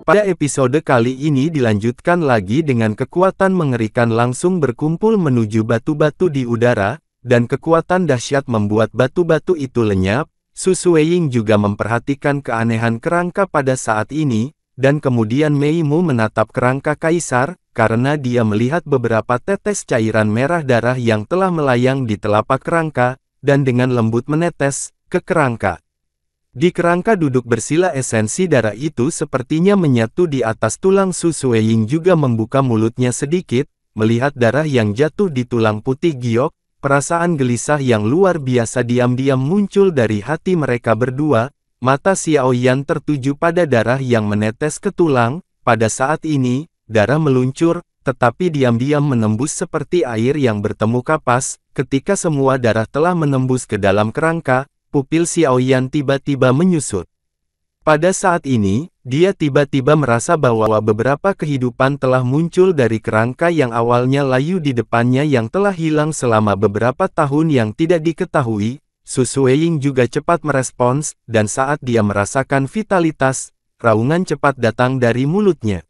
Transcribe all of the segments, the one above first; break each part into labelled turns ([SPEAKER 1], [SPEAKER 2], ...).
[SPEAKER 1] Pada episode kali ini dilanjutkan lagi dengan kekuatan mengerikan langsung berkumpul menuju batu-batu di udara, dan kekuatan dahsyat membuat batu-batu itu lenyap. Su Sueying juga memperhatikan keanehan kerangka pada saat ini, dan kemudian Mei Mu menatap kerangka kaisar, karena dia melihat beberapa tetes cairan merah darah yang telah melayang di telapak kerangka, dan dengan lembut menetes ke kerangka. Di kerangka duduk bersila esensi darah itu sepertinya menyatu di atas tulang. Su Sueying juga membuka mulutnya sedikit, melihat darah yang jatuh di tulang putih giok. Perasaan gelisah yang luar biasa diam-diam muncul dari hati mereka berdua. Mata Xiao Yan tertuju pada darah yang menetes ke tulang. Pada saat ini, darah meluncur, tetapi diam-diam menembus seperti air yang bertemu kapas. Ketika semua darah telah menembus ke dalam kerangka, pupil Xiao Yan tiba-tiba menyusut. Pada saat ini, dia tiba-tiba merasa bahwa beberapa kehidupan telah muncul dari kerangka yang awalnya layu di depannya yang telah hilang selama beberapa tahun yang tidak diketahui. Su Sueying juga cepat merespons, dan saat dia merasakan vitalitas, raungan cepat datang dari mulutnya.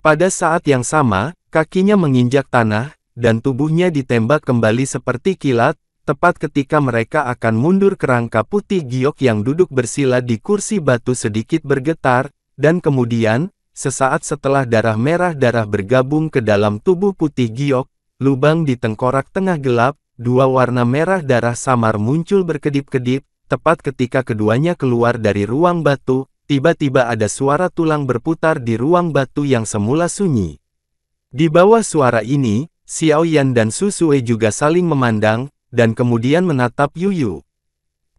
[SPEAKER 1] Pada saat yang sama, kakinya menginjak tanah, dan tubuhnya ditembak kembali seperti kilat. Tepat ketika mereka akan mundur, kerangka putih giok yang duduk bersila di kursi batu sedikit bergetar, dan kemudian, sesaat setelah darah merah darah bergabung ke dalam tubuh putih giok, lubang di tengkorak tengah gelap, dua warna merah darah samar muncul berkedip-kedip. Tepat ketika keduanya keluar dari ruang batu, tiba-tiba ada suara tulang berputar di ruang batu yang semula sunyi. Di bawah suara ini, Xiao Yan dan Su Sue juga saling memandang, dan kemudian menatap Yuyu.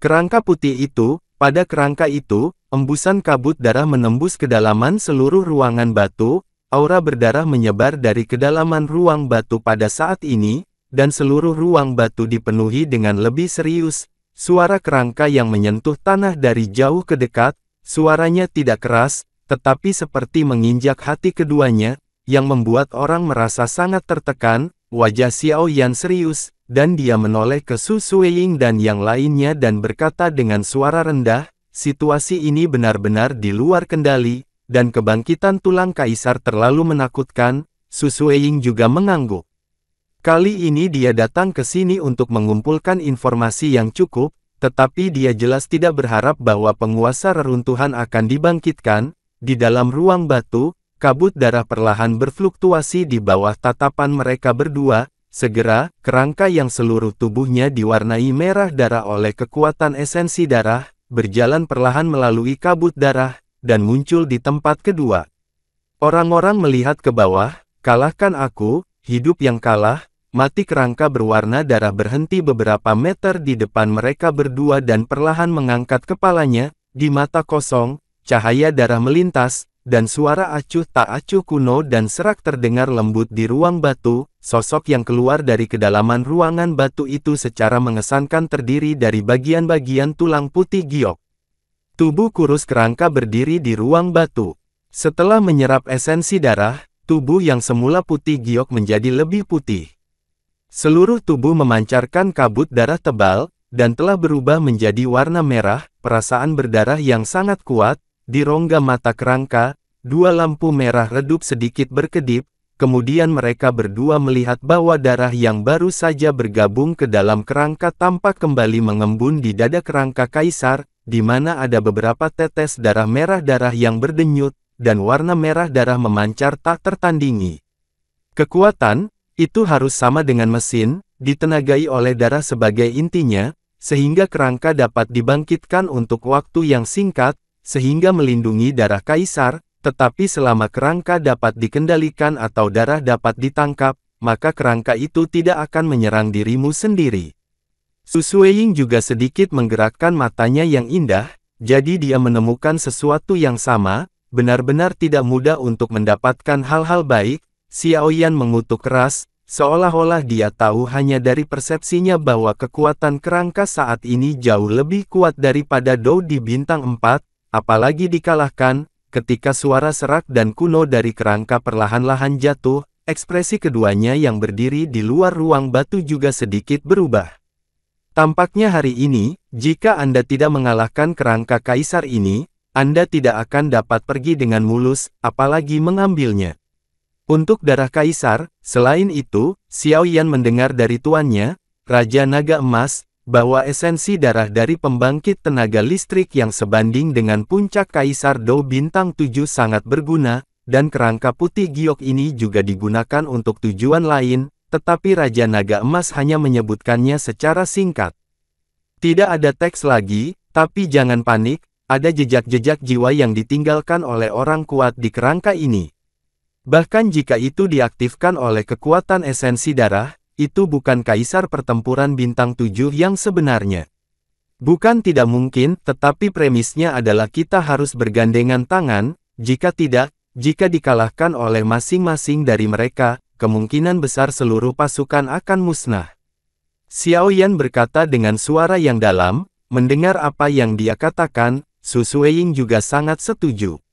[SPEAKER 1] Kerangka putih itu, pada kerangka itu, embusan kabut darah menembus kedalaman seluruh ruangan batu, aura berdarah menyebar dari kedalaman ruang batu pada saat ini, dan seluruh ruang batu dipenuhi dengan lebih serius. Suara kerangka yang menyentuh tanah dari jauh ke dekat, suaranya tidak keras, tetapi seperti menginjak hati keduanya, yang membuat orang merasa sangat tertekan. Wajah Xiao Yan serius, dan dia menoleh ke Su Sueying dan yang lainnya dan berkata dengan suara rendah, situasi ini benar-benar di luar kendali, dan kebangkitan tulang kaisar terlalu menakutkan. Su Sueying juga mengangguk. Kali ini dia datang ke sini untuk mengumpulkan informasi yang cukup, tetapi dia jelas tidak berharap bahwa penguasa reruntuhan akan dibangkitkan. Di dalam ruang batu, kabut darah perlahan berfluktuasi di bawah tatapan mereka berdua. Segera, kerangka yang seluruh tubuhnya diwarnai merah darah oleh kekuatan esensi darah, berjalan perlahan melalui kabut darah, dan muncul di tempat kedua. Orang-orang melihat ke bawah, kalahkan aku, hidup yang kalah. Mati kerangka berwarna darah berhenti beberapa meter di depan mereka berdua dan perlahan mengangkat kepalanya. Di mata kosong, cahaya darah melintas, dan suara acuh tak acuh kuno dan serak terdengar lembut di ruang batu. Sosok yang keluar dari kedalaman ruangan batu itu secara mengesankan terdiri dari bagian-bagian tulang putih giok. Tubuh kurus kerangka berdiri di ruang batu. Setelah menyerap esensi darah, tubuh yang semula putih giok menjadi lebih putih. Seluruh tubuh memancarkan kabut darah tebal, dan telah berubah menjadi warna merah. Perasaan berdarah yang sangat kuat. Di rongga mata kerangka, dua lampu merah redup sedikit berkedip, kemudian mereka berdua melihat bahwa darah yang baru saja bergabung ke dalam kerangka tampak kembali mengembun di dada kerangka kaisar, di mana ada beberapa tetes darah merah darah yang berdenyut, dan warna merah darah memancar tak tertandingi. Kekuatan, itu harus sama dengan mesin, ditenagai oleh darah sebagai intinya, sehingga kerangka dapat dibangkitkan untuk waktu yang singkat, sehingga melindungi darah kaisar. Tetapi selama kerangka dapat dikendalikan atau darah dapat ditangkap, maka kerangka itu tidak akan menyerang dirimu sendiri. Su Sueying juga sedikit menggerakkan matanya yang indah, jadi dia menemukan sesuatu yang sama. Benar-benar tidak mudah untuk mendapatkan hal-hal baik. Xiao Yan mengutuk keras, seolah-olah dia tahu hanya dari persepsinya bahwa kekuatan kerangka saat ini jauh lebih kuat daripada Dou di bintang 4. Apalagi dikalahkan. Ketika suara serak dan kuno dari kerangka perlahan-lahan jatuh, ekspresi keduanya yang berdiri di luar ruang batu juga sedikit berubah. Tampaknya hari ini, jika Anda tidak mengalahkan kerangka kaisar ini, Anda tidak akan dapat pergi dengan mulus, apalagi mengambilnya. Untuk darah kaisar, selain itu, Xiao Yan mendengar dari tuannya, Raja Naga Emas, bahwa esensi darah dari pembangkit tenaga listrik yang sebanding dengan puncak Kaisar Dou Bintang 7 sangat berguna, dan kerangka putih giok ini juga digunakan untuk tujuan lain, tetapi Raja Naga Emas hanya menyebutkannya secara singkat. Tidak ada teks lagi, tapi jangan panik, ada jejak-jejak jiwa yang ditinggalkan oleh orang kuat di kerangka ini. Bahkan jika itu diaktifkan oleh kekuatan esensi darah, itu bukan Kaisar Pertempuran Bintang 7 yang sebenarnya. Bukan tidak mungkin, tetapi premisnya adalah kita harus bergandengan tangan, jika tidak, jika dikalahkan oleh masing-masing dari mereka, kemungkinan besar seluruh pasukan akan musnah. Xiao Yan berkata dengan suara yang dalam, mendengar apa yang dia katakan, Su Sueying juga sangat setuju.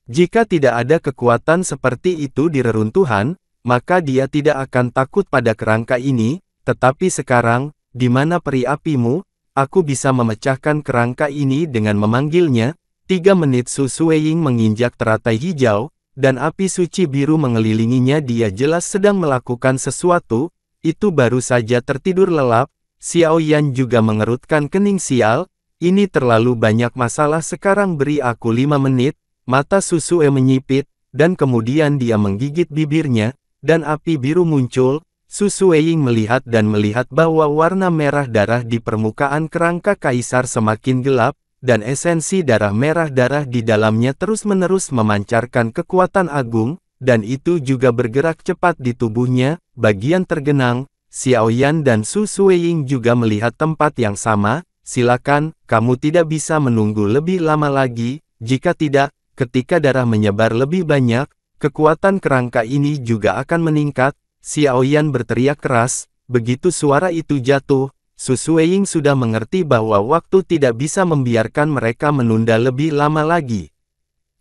[SPEAKER 1] Jika tidak ada kekuatan seperti itu di reruntuhan, maka dia tidak akan takut pada kerangka ini, tetapi sekarang, di mana peri apimu, aku bisa memecahkan kerangka ini dengan memanggilnya. 3 menit Su Sueying menginjak teratai hijau, dan api suci biru mengelilinginya. Dia jelas sedang melakukan sesuatu, itu baru saja tertidur lelap. Xiao Yan juga mengerutkan kening. Sial, ini terlalu banyak masalah. Sekarang beri aku 5 menit, mata Su Sue menyipit, dan kemudian dia menggigit bibirnya, dan api biru muncul. Su Sueying melihat dan melihat bahwa warna merah darah di permukaan kerangka kaisar semakin gelap, dan esensi darah merah darah di dalamnya terus-menerus memancarkan kekuatan agung, dan itu juga bergerak cepat di tubuhnya. Bagian tergenang, Xiao Yan dan Su Sueying juga melihat tempat yang sama. Silakan, kamu tidak bisa menunggu lebih lama lagi, jika tidak, ketika darah menyebar lebih banyak, kekuatan kerangka ini juga akan meningkat. Xiao Yan berteriak keras. Begitu suara itu jatuh, Su Sueying sudah mengerti bahwa waktu tidak bisa membiarkan mereka menunda lebih lama lagi.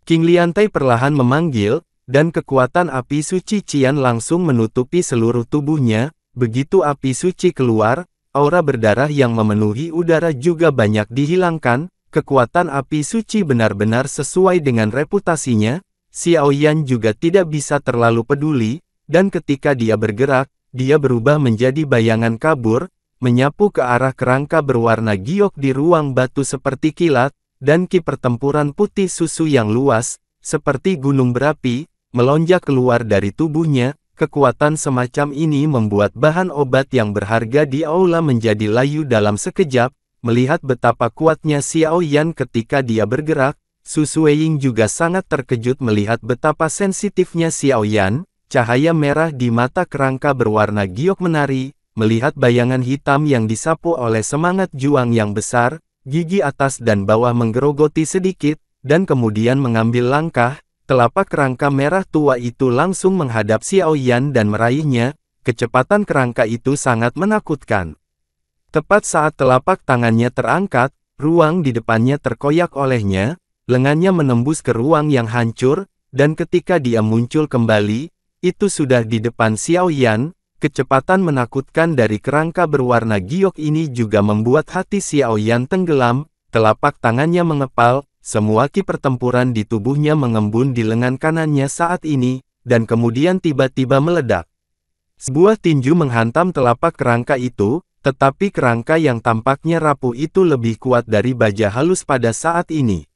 [SPEAKER 1] King Liantai perlahan memanggil, dan kekuatan api suci Qian langsung menutupi seluruh tubuhnya. Begitu api suci keluar, aura berdarah yang memenuhi udara juga banyak dihilangkan. Kekuatan api suci benar-benar sesuai dengan reputasinya. Xiao Yan juga tidak bisa terlalu peduli, dan ketika dia bergerak, dia berubah menjadi bayangan kabur, menyapu ke arah kerangka berwarna giok di ruang batu seperti kilat, dan ki pertempuran putih susu yang luas, seperti gunung berapi, melonjak keluar dari tubuhnya. Kekuatan semacam ini membuat bahan obat yang berharga di aula menjadi layu dalam sekejap. Melihat betapa kuatnya Xiao Yan ketika dia bergerak, Su Sueying juga sangat terkejut melihat betapa sensitifnya Xiao Yan. Cahaya merah di mata kerangka berwarna giok menari, melihat bayangan hitam yang disapu oleh semangat juang yang besar, gigi atas dan bawah menggerogoti sedikit, dan kemudian mengambil langkah. Telapak kerangka merah tua itu langsung menghadap Xiao Yan dan meraihnya. Kecepatan kerangka itu sangat menakutkan. Tepat saat telapak tangannya terangkat, ruang di depannya terkoyak olehnya, lengannya menembus ke ruang yang hancur, dan ketika dia muncul kembali, itu sudah di depan Xiao Yan. Kecepatan menakutkan dari kerangka berwarna giok ini juga membuat hati Xiao Yan tenggelam. Telapak tangannya mengepal, semua ki pertempuran di tubuhnya mengembun di lengan kanannya saat ini, dan kemudian tiba-tiba meledak. Sebuah tinju menghantam telapak kerangka itu, tetapi kerangka yang tampaknya rapuh itu lebih kuat dari baja halus pada saat ini.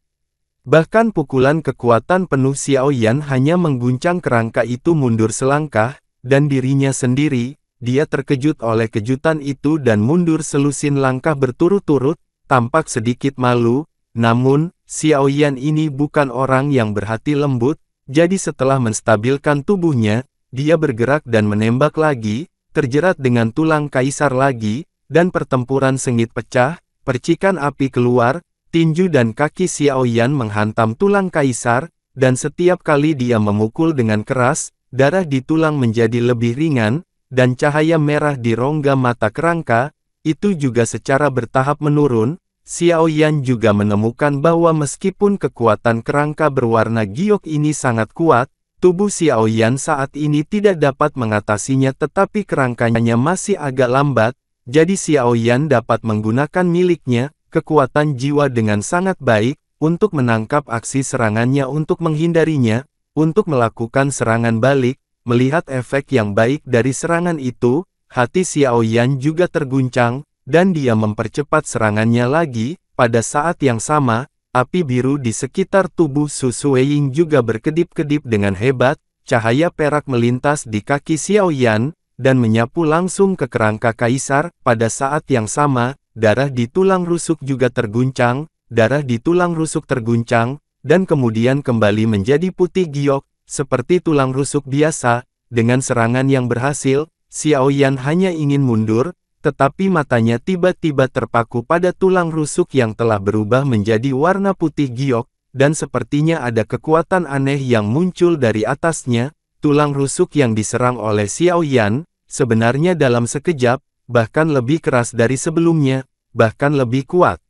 [SPEAKER 1] Bahkan pukulan kekuatan penuh Xiao Yan hanya mengguncang kerangka itu mundur selangkah, dan dirinya sendiri, dia terkejut oleh kejutan itu dan mundur selusin langkah berturut-turut, tampak sedikit malu. Namun, Xiao Yan ini bukan orang yang berhati lembut, jadi setelah menstabilkan tubuhnya, dia bergerak dan menembak lagi, terjerat dengan tulang kaisar lagi, dan pertempuran sengit pecah, percikan api keluar, tinju dan kaki Xiao Yan menghantam tulang kaisar, dan setiap kali dia memukul dengan keras, darah di tulang menjadi lebih ringan, dan cahaya merah di rongga mata kerangka, itu juga secara bertahap menurun. Xiao Yan juga menemukan bahwa meskipun kekuatan kerangka berwarna giok ini sangat kuat, tubuh Xiao Yan saat ini tidak dapat mengatasinya, tetapi kerangkanya masih agak lambat, jadi Xiao Yan dapat menggunakan miliknya, kekuatan jiwa dengan sangat baik. untuk menangkap aksi serangannya untuk menghindarinya, untuk melakukan serangan balik. Melihat efek yang baik dari serangan itu, hati Xiao Yan juga terguncang, dan dia mempercepat serangannya lagi. Pada saat yang sama, api biru di sekitar tubuh Su Suiying juga berkedip-kedip dengan hebat. Cahaya perak melintas di kaki Xiao Yan, dan menyapu langsung ke kerangka kaisar. Pada saat yang sama, darah di tulang rusuk juga terguncang, dan kemudian kembali menjadi putih giok, seperti tulang rusuk biasa. Dengan serangan yang berhasil, Xiao Yan hanya ingin mundur, tetapi matanya tiba-tiba terpaku pada tulang rusuk yang telah berubah menjadi warna putih giok, dan sepertinya ada kekuatan aneh yang muncul dari atasnya. Tulang rusuk yang diserang oleh Xiao Yan, sebenarnya dalam sekejap, bahkan lebih keras dari sebelumnya, bahkan lebih kuat.